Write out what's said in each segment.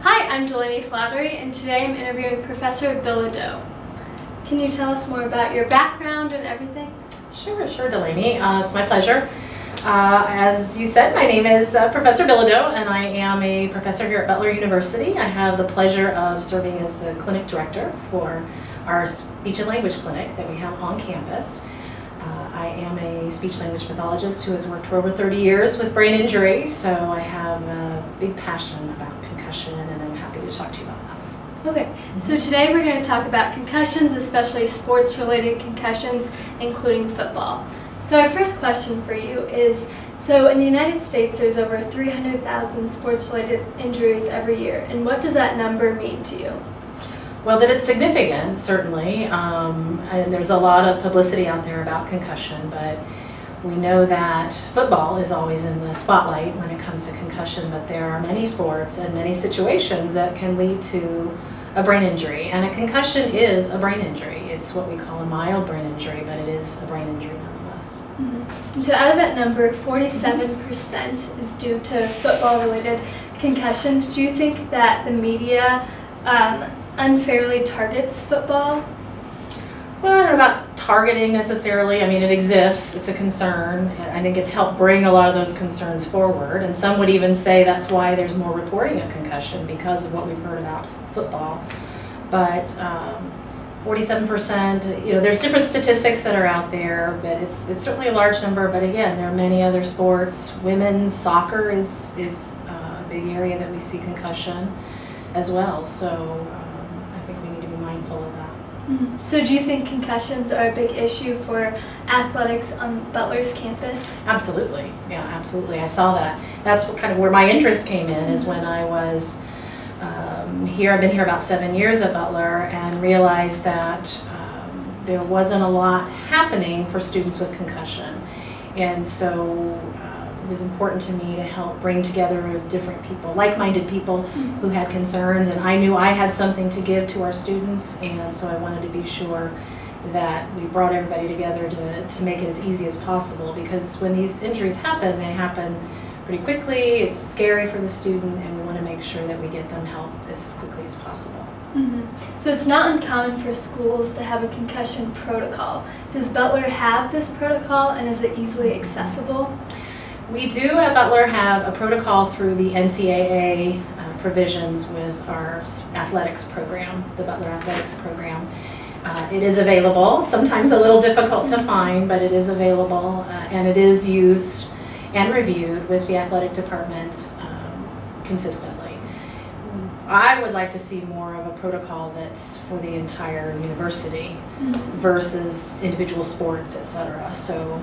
Hi, I'm Delaney and today I'm interviewing Professor Bilodeau. Can you tell us more about your background and everything? Sure, Delaney. It's my pleasure. As you said, my name is Professor Bilodeau, and I am a professor here at Butler University. I have the pleasure of serving as the clinic director for our speech and language clinic that we have on campus. I am a speech-language pathologist who has worked for over 30 years with brain injury, so I have a big passion about concussion, and I'm happy to talk to you about that. Okay, so today we're going to talk about concussions, especially sports-related concussions, including football. So our first question for you is, so in the United States there's over 300,000 sports-related injuries every year, and what does that number mean to you? Well, that it's significant, certainly, and there's a lot of publicity out there about concussion, but we know that football is always in the spotlight when it comes to concussion, but there are many sports and many situations that can lead to a brain injury, and a concussion is a brain injury. It's what we call a mild brain injury, but it is a brain injury nonetheless. And so out of that number, 47% is due to football-related concussions. Do you think that the media unfairly targets football? Well, I don't know about targeting necessarily. I mean, it exists. It's a concern. I think it's helped bring a lot of those concerns forward. And some would even say that's why there's more reporting of concussion, because of what we've heard about football. But 47%, you know, there's different statistics that are out there, but it's certainly a large number. But again, there are many other sports. Women's soccer is a big area that we see concussion as well. So I think we need to be mindful of that. So do you think concussions are a big issue for athletics on Butler's campus? Absolutely. Yeah, absolutely. I saw that. That's what kind of where my interest came in, is when I was here. I've been here about 7 years at Butler, and realized that there wasn't a lot happening for students with concussion. And so it was important to me to help bring together different people, like-minded people who had concerns, and I knew I had something to give to our students, and so I wanted to be sure that we brought everybody together to make it as easy as possible, because when these injuries happen, they happen pretty quickly. It's scary for the student, and we want to make sure that we get them help as quickly as possible. So it's not uncommon for schools to have a concussion protocol. Does Butler have this protocol, and is it easily accessible? We do at Butler have a protocol through the NCAA provisions with our athletics program, the Butler Athletics Program. It is available, sometimes a little difficult to find, but it is available, and it is used and reviewed with the athletic department consistently. I would like to see more of a protocol that's for the entire university versus individual sports, etc. So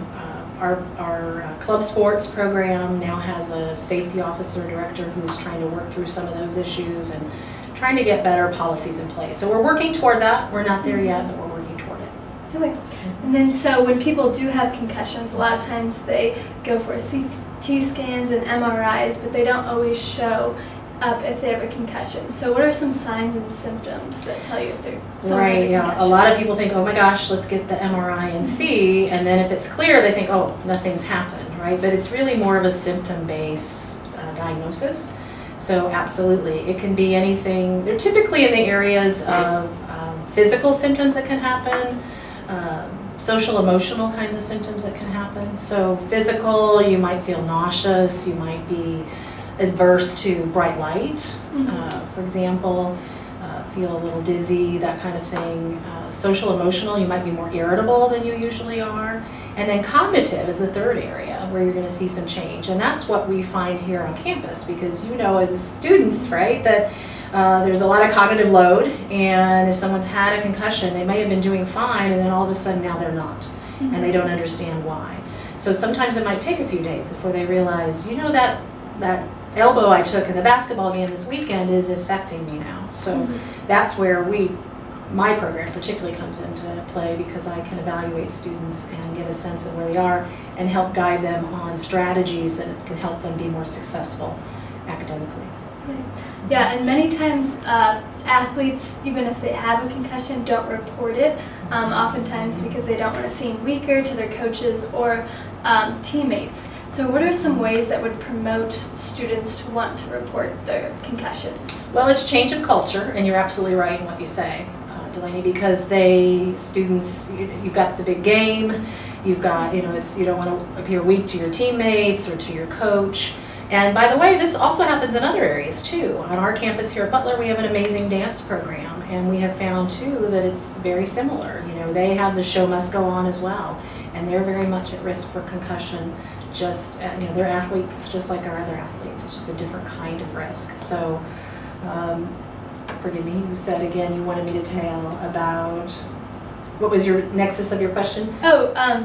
our club sports program now has a safety officer director who's trying to work through some of those issues and trying to get better policies in place. So we're working toward that. We're not there yet, but we're working toward it. Okay. And then so when people do have concussions, a lot of times they go for CT scans and MRIs, but they don't always show up if they have a concussion. So what are some signs and symptoms that tell you if they're right? Yeah, a lot of people think, oh my gosh, let's get the MRI and see, and then if it's clear, they think, oh, nothing's happened, right? But it's really more of a symptom-based diagnosis. So absolutely, it can be anything. They're typically in the areas of physical symptoms that can happen, social, emotional kinds of symptoms that can happen. So physical, you might feel nauseous, you might be adverse to bright light, for example, feel a little dizzy, that kind of thing. Social, emotional, you might be more irritable than you usually are. And then cognitive is the third area where you're going to see some change. And that's what we find here on campus, because you know as students, right, that there's a lot of cognitive load, and if someone's had a concussion, they may have been doing fine, and then all of a sudden now they're not, and they don't understand why. So sometimes it might take a few days before they realize, you know, that elbow I took in the basketball game this weekend is affecting me now. So that's where my program particularly comes into play, because I can evaluate students and get a sense of where they are and help guide them on strategies that can help them be more successful academically. Yeah, and many times athletes, even if they have a concussion, don't report it, oftentimes because they don't want to seem weaker to their coaches or teammates. So what are some ways that would promote students to want to report their concussions? Well, it's change of culture, and you're absolutely right in what you say, Delaney, because students, you've got the big game, you've got, you don't want to appear weak to your teammates or to your coach. And by the way, this also happens in other areas too. On our campus here at Butler, we have an amazing dance program, and we have found too that it's very similar. They have the show must go on as well, and they're very much at risk for concussion. Just, they're athletes just like our other athletes. It's just a different kind of risk. So, forgive me, you said again you wanted me to tell about, what was your nexus of your question?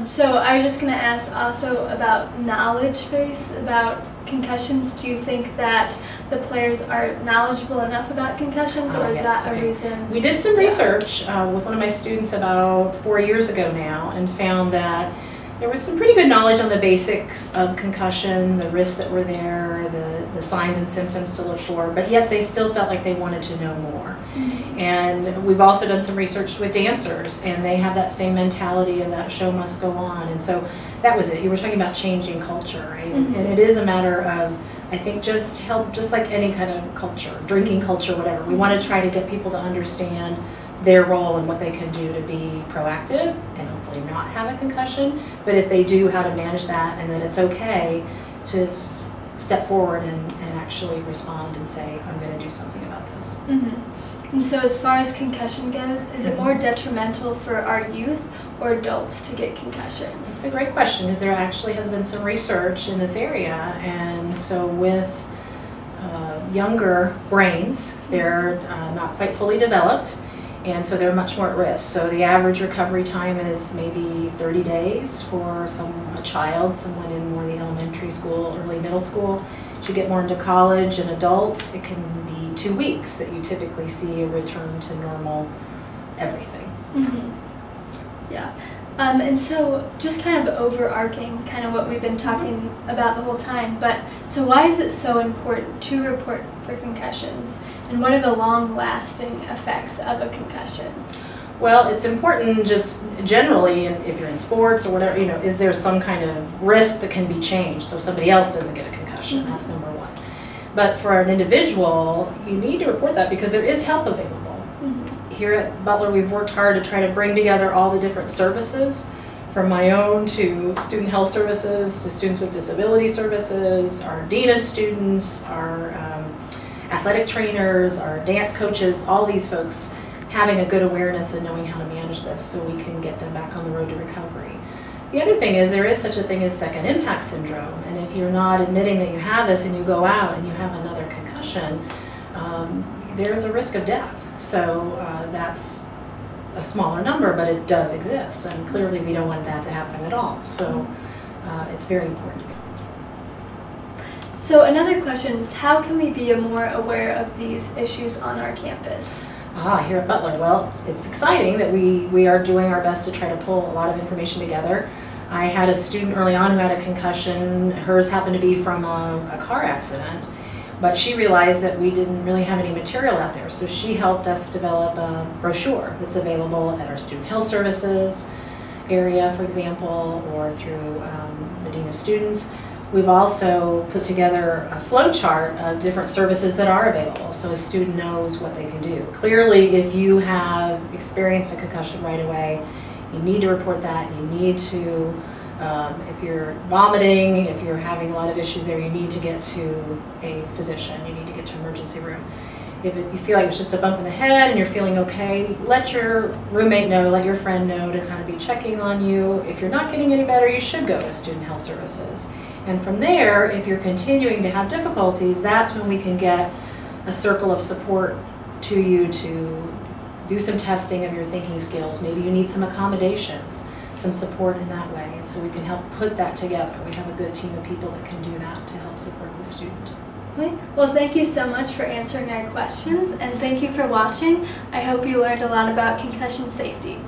So I was just going to ask also about knowledge base about concussions. Do you think that the players are knowledgeable enough about concussions, or is yes, that okay. a reason? We did some research with one of my students about 4 years ago now, and found that there was some pretty good knowledge on the basics of concussion, the risks that were there, the signs and symptoms to look for, but yet they still felt like they wanted to know more. Mm-hmm. And we've also done some research with dancers, and they have that same mentality of that show must go on. And so that was it. You were talking about changing culture, right? Mm-hmm. And it is a matter of, I think, just like any kind of culture, drinking culture, whatever. We want to try to get people to understand their role and what they can do to be proactive and hopefully not have a concussion, but if they do, how to manage that, and that it's okay to step forward and actually respond and say, I'm going to do something about this. Mm-hmm. And so as far as concussion goes, is it more detrimental for our youth or adults to get concussions? It's a great question, because there actually has been some research in this area, and so with younger brains, they're not quite fully developed, and so they're much more at risk. So the average recovery time is maybe 30 days for a child, someone in more the elementary school, early middle school. As you get more into college and adults, it can be 2 weeks that you typically see a return to normal everything. Mm-hmm. Yeah. And so just kind of overarching kind of what we've been talking about the whole time, but so why is it so important to report for concussions, and what are the long-lasting effects of a concussion? Well, it's important just generally, if you're in sports or whatever, is there some kind of risk that can be changed so somebody else doesn't get a concussion? Mm-hmm. That's number one. But for an individual, you need to report that because there is help available. Here at Butler, we've worked hard to try to bring together all the different services, from my own to student health services, to students with disability services, our dean of students, our athletic trainers, our dance coaches, all these folks having a good awareness and knowing how to manage this so we can get them back on the road to recovery. The other thing is there is such a thing as second impact syndrome, and if you're not admitting that you have this and you go out and you have another concussion, there is a risk of death. So that's a smaller number, but it does exist, and clearly we don't want that to happen at all. So it's very important. So another question is, how can we be more aware of these issues on our campus? Here at Butler, well, it's exciting that we are doing our best to try to pull a lot of information together. I had a student early on who had a concussion. Hers happened to be from a car accident. But she realized that we didn't really have any material out there, so she helped us develop a brochure that's available at our student health services area, for example, or through the dean of students. We've also put together a flow chart of different services that are available, so a student knows what they can do. Clearly, if you have experienced a concussion right away, you need to report that. You need to if you're vomiting, if you're having a lot of issues there, you need to get to a physician. You need to get to emergency room. If you feel like it's just a bump in the head and you're feeling okay, let your roommate know, let your friend know to kind of be checking on you. If you're not getting any better, you should go to student health services. And from there, if you're continuing to have difficulties, that's when we can get a circle of support to you to do some testing of your thinking skills. Maybe you need some accommodations, some support in that way, and so we can help put that together. We have a good team of people that can do that to help support the student. Okay. Well, thank you so much for answering our questions, and thank you for watching. I hope you learned a lot about concussion safety.